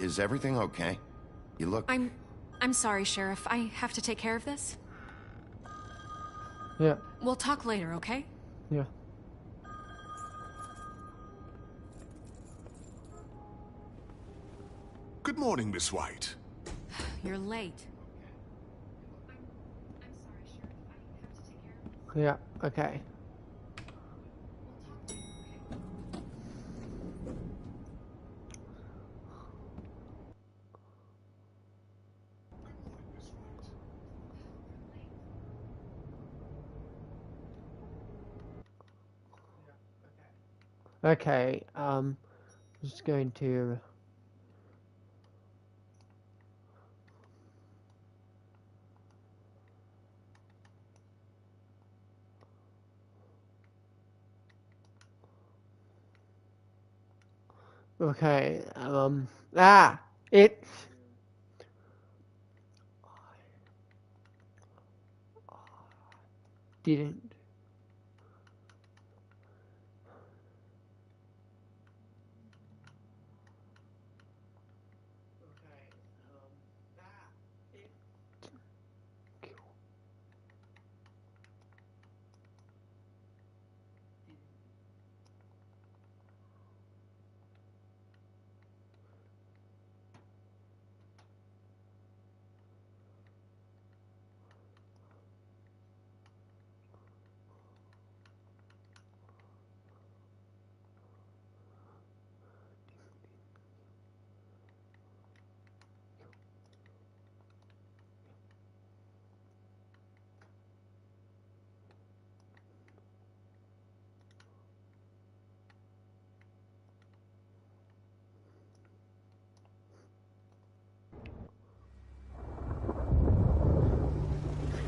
Is everything okay? You look... I'm sorry, Sheriff. I have to take care of this. Yeah. We'll talk later, okay? Yeah. Good morning, Miss White. You're late. Yeah, okay. Okay, just going to... Okay, it's... Didn't.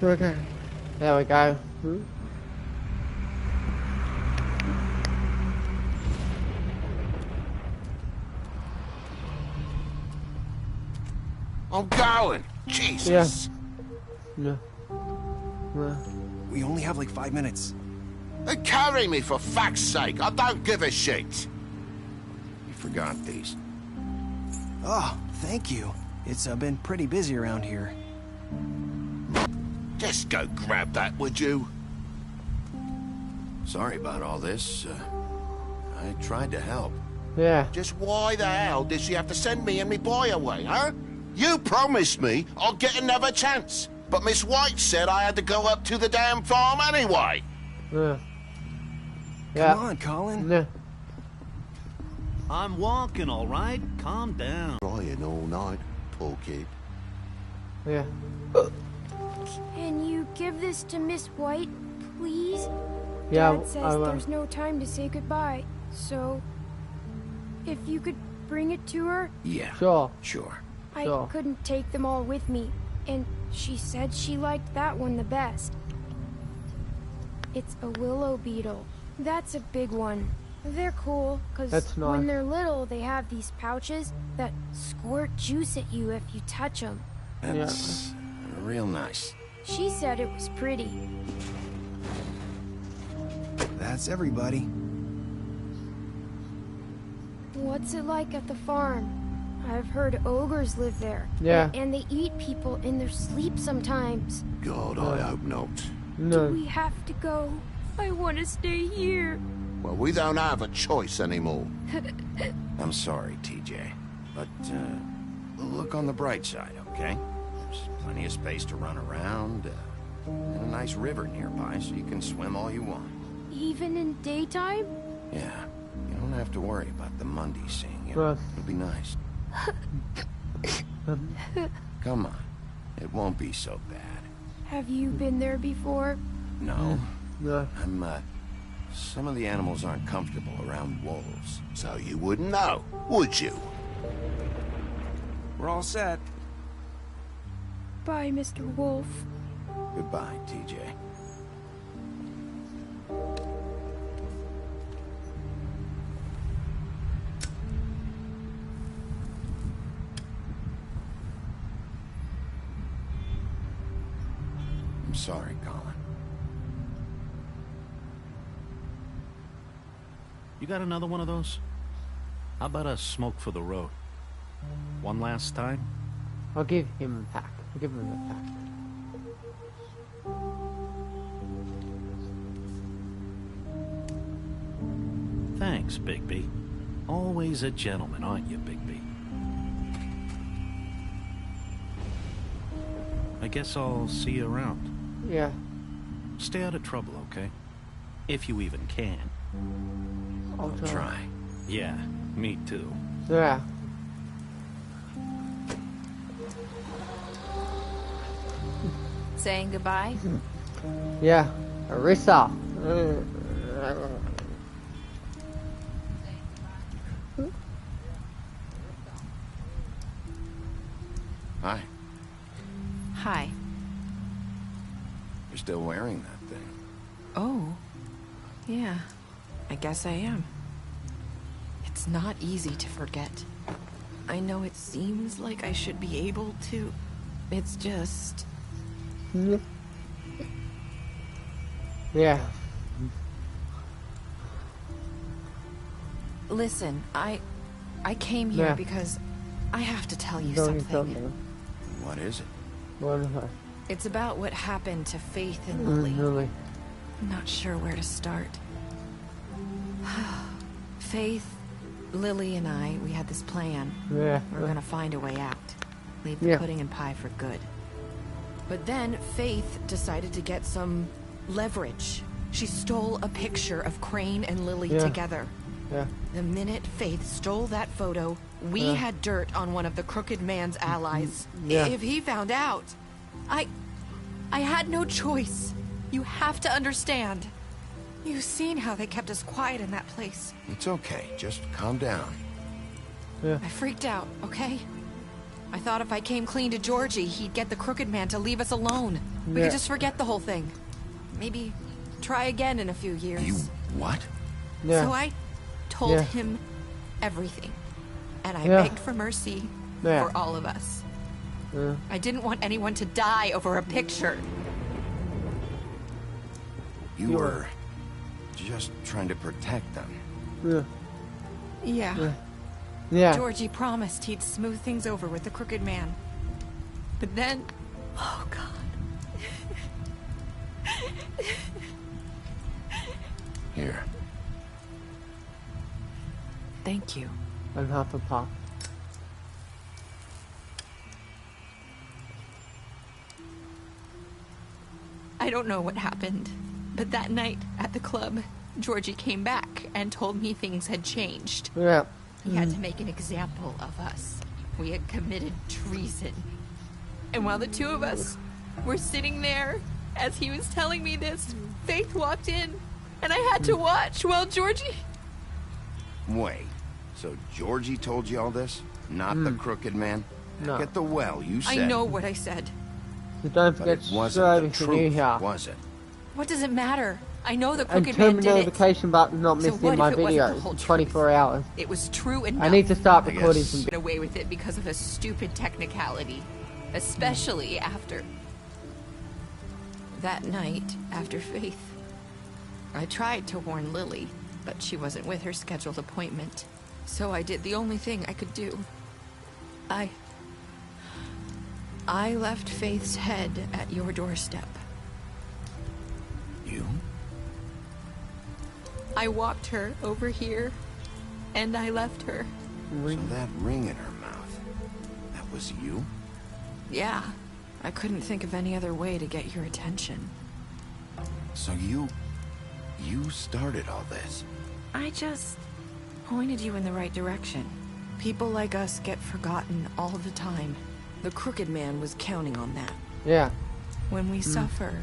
Okay, there we go. I'm going. Jesus. Yeah. We only have like 5 minutes. Then carry me for fuck's sake. I don't give a shit. You forgot these. Oh, thank you. It's been pretty busy around here. Just go grab that, would you? Sorry about all this. I tried to help. Yeah. Just why the hell did she have to send me and me boy away, huh? You promised me I'll get another chance. But Miss White said I had to go up to the damn farm anyway. Yeah. Come on, Colin. Yeah. I'm walking, all right? Calm down. Crying all night, poor kid. Yeah. Can you give this to Miss White, please? Yeah, Dad says there's no time to say goodbye, so if you could bring it to her. Yeah. Sure. I couldn't take them all with me, and she said she liked that one the best. It's a willow beetle. That's a big one. They're cool, because when they're little, they have these pouches that squirt juice at you if you touch them. That's real nice. She said it was pretty. That's everybody. What's it like at the farm? I've heard ogres live there. Yeah. And they eat people in their sleep sometimes. God, I hope not. Do we have to go? I want to stay here. Well, we don't have a choice anymore. I'm sorry, TJ. But, look on the bright side, okay? There's plenty of space to run around, and a nice river nearby, so you can swim all you want. Even in daytime? Yeah. You don't have to worry about the Mundy seeing you. It'll be nice. Come on. It won't be so bad. Have you been there before? No. Some of the animals aren't comfortable around wolves. So you wouldn't know, would you? We're all set. Bye, Mr. Wolf. Goodbye, TJ. I'm sorry, Colin. You got another one of those? How about a smoke for the road? One last time? I'll give him a pack. I'll give him a pack. Thanks, Bigby. Always a gentleman, aren't you, Bigby? I guess I'll see you around. Yeah. Stay out of trouble, okay? If you even can. I'll try. Yeah, me too. Yeah. Saying goodbye? Yeah. Arissa. Hi. Hi. You're still wearing that thing. Oh. Yeah. I guess I am. It's It's not easy to forget. I know it seems like I should be able to. It's just... Yeah. Listen, I came here because I have to tell you something. What is it? What is it? It's about what happened to Faith and Lily. Lily. I'm not sure where to start. Faith, Lily, and I, we had this plan. Yeah. We're gonna find a way out. Leave the pudding and pie for good. But then Faith decided to get some leverage. She stole a picture of Crane and Lily together. Yeah. The minute Faith stole that photo, we had dirt on one of the Crooked Man's allies. If he found out, I had no choice. You have to understand. You've seen how they kept us quiet in that place. It's okay. Just calm down. Yeah. I freaked out, okay? I thought if I came clean to Georgie, he'd get the Crooked Man to leave us alone. We could just forget the whole thing. Maybe try again in a few years. You what? Yeah. So I told him everything. And I begged for mercy for all of us. I didn't want anyone to die over a picture. You were just trying to protect them. Yeah. Georgie promised he'd smooth things over with the Crooked Man. But then... Oh, God. Here. Thank you. And half a pop. I don't know what happened, but that night at the club, Georgie came back and told me things had changed. Yeah. He had to make an example of us. We had committed treason. And while the two of us were sitting there, as he was telling me this, Faith walked in, and I had to watch while Georgie... Wait, so Georgie told you all this? Not the Crooked Man? No. Get the well, you said. I know what I said. So don't forget it wasn't the truth, here. was it? What does it matter? I know the And Crooked turn Man the did it. notification button not So missed what in my if it wasn't the whole videos. 24 hours. It was true enough. I need to start I recording guess- some. Get away with it because of a stupid technicality, especially after that night after Faith. I tried to warn Lily, but she wasn't with her scheduled appointment, so I did the only thing I could do. I left Faith's head at your doorstep. You? I walked her over here, and I left her. So that ring in her mouth, that was you? Yeah, I couldn't think of any other way to get your attention. So you started all this? I just pointed you in the right direction. People like us get forgotten all the time. The Crooked Man was counting on that. Yeah. When we suffer,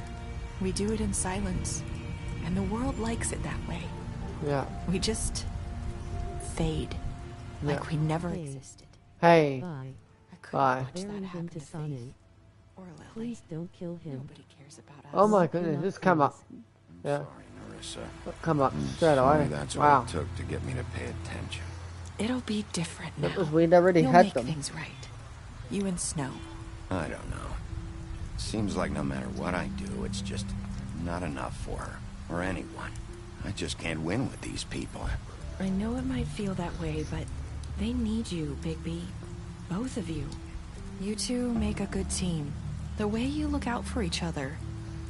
we do it in silence. And the world likes it that way. Yeah. We just fade. Like we never existed. Hey. Bye. I couldn't Bye. watch that Bury him happen to to Sonic. Faith or Lily. Please don't kill him. Nobody cares about us. Oh my goodness, this come up. Yeah. Sorry, Narissa. Come up straight Sorry, away. that's Wow. what it took to get me to pay attention. It'll be different now. That was we'd already You'll had make them. things right. You and Snow. I don't know. Seems like no matter what I do, it's just not enough for her, or anyone. I just can't win with these people. I know it might feel that way, but they need you, Bigby. Both of you. You two make a good team. The way you look out for each other,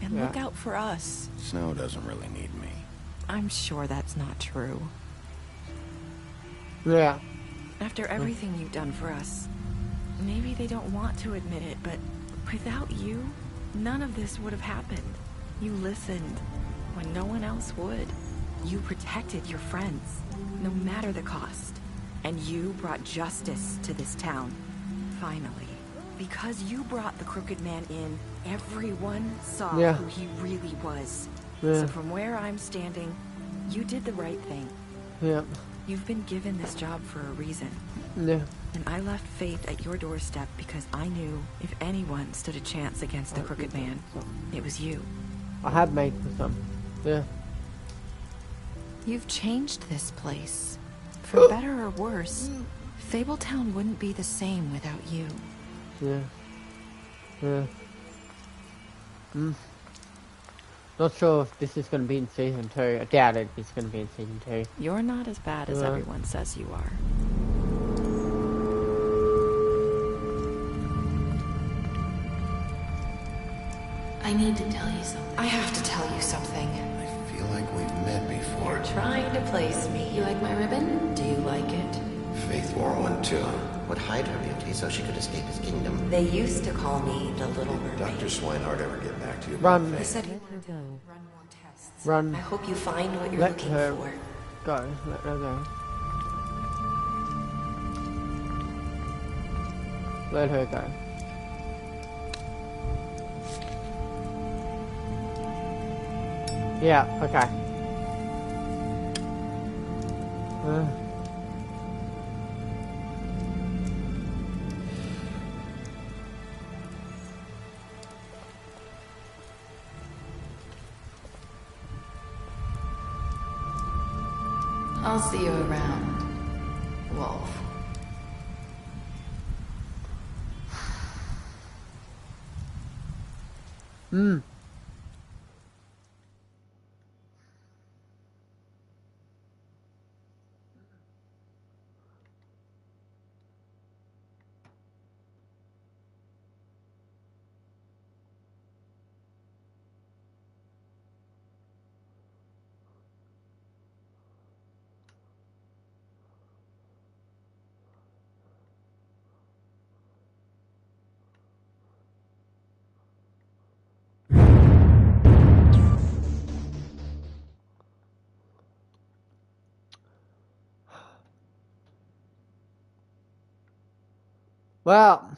and look out for us. Snow doesn't really need me. I'm sure that's not true. Yeah. After everything you've done for us, maybe they don't want to admit it, but without you, none of this would have happened. You listened when no one else would. You protected your friends, no matter the cost. And you brought justice to this town. Finally. Because you brought the Crooked Man in, everyone saw who he really was. So from where I'm standing, you did the right thing. Yeah. You've been given this job for a reason. Yeah. And I left Faith at your doorstep because I knew if anyone stood a chance against the Crooked Man, it was you. I have made for some. Yeah. You've changed this place. For better or worse, Fabletown wouldn't be the same without you. Yeah. Not sure if this is going to be in season 2. I doubt it's going to be in season 2. You're not as bad as everyone says you are. I need to tell you something. I have to tell you something. I feel like we've met before. You're trying to place me. You like my ribbon? Do you like it? Faith wore one too. Would hide her beauty so she could escape his kingdom. They used to call me the Little Mermaid. Did Dr. Swinehart ever get back to you? Run. He said he wanted to run more tests. Run. I hope you find what you're Let looking her for. go. Let her go. Let her go. Yeah, okay. I'll see you around, Wolf. Well,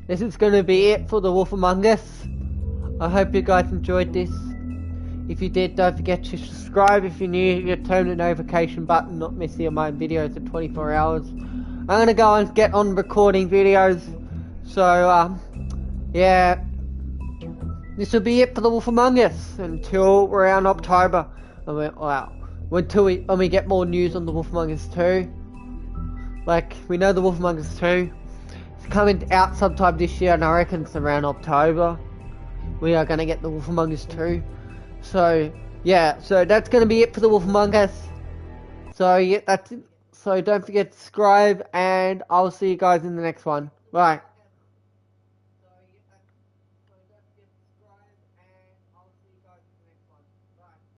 this is going to be it for The Wolf Among Us. I hope you guys enjoyed this. If you did, don't forget to subscribe. If you're new, you turn the notification button, not miss any of my videos in 24 hours. I'm going to go and get on recording videos. So, yeah. This will be it for The Wolf Among Us until around October. Until we get more news on The Wolf Among Us 2. Like, we know The Wolf Among Us 2 is coming out sometime this year, and I reckon it's around October. We are going to get The Wolf Among Us 2. So, yeah, so that's going to be it for The Wolf Among Us. So, yeah, that's it. So, don't forget to subscribe, and I'll see you guys in the next one. Bye.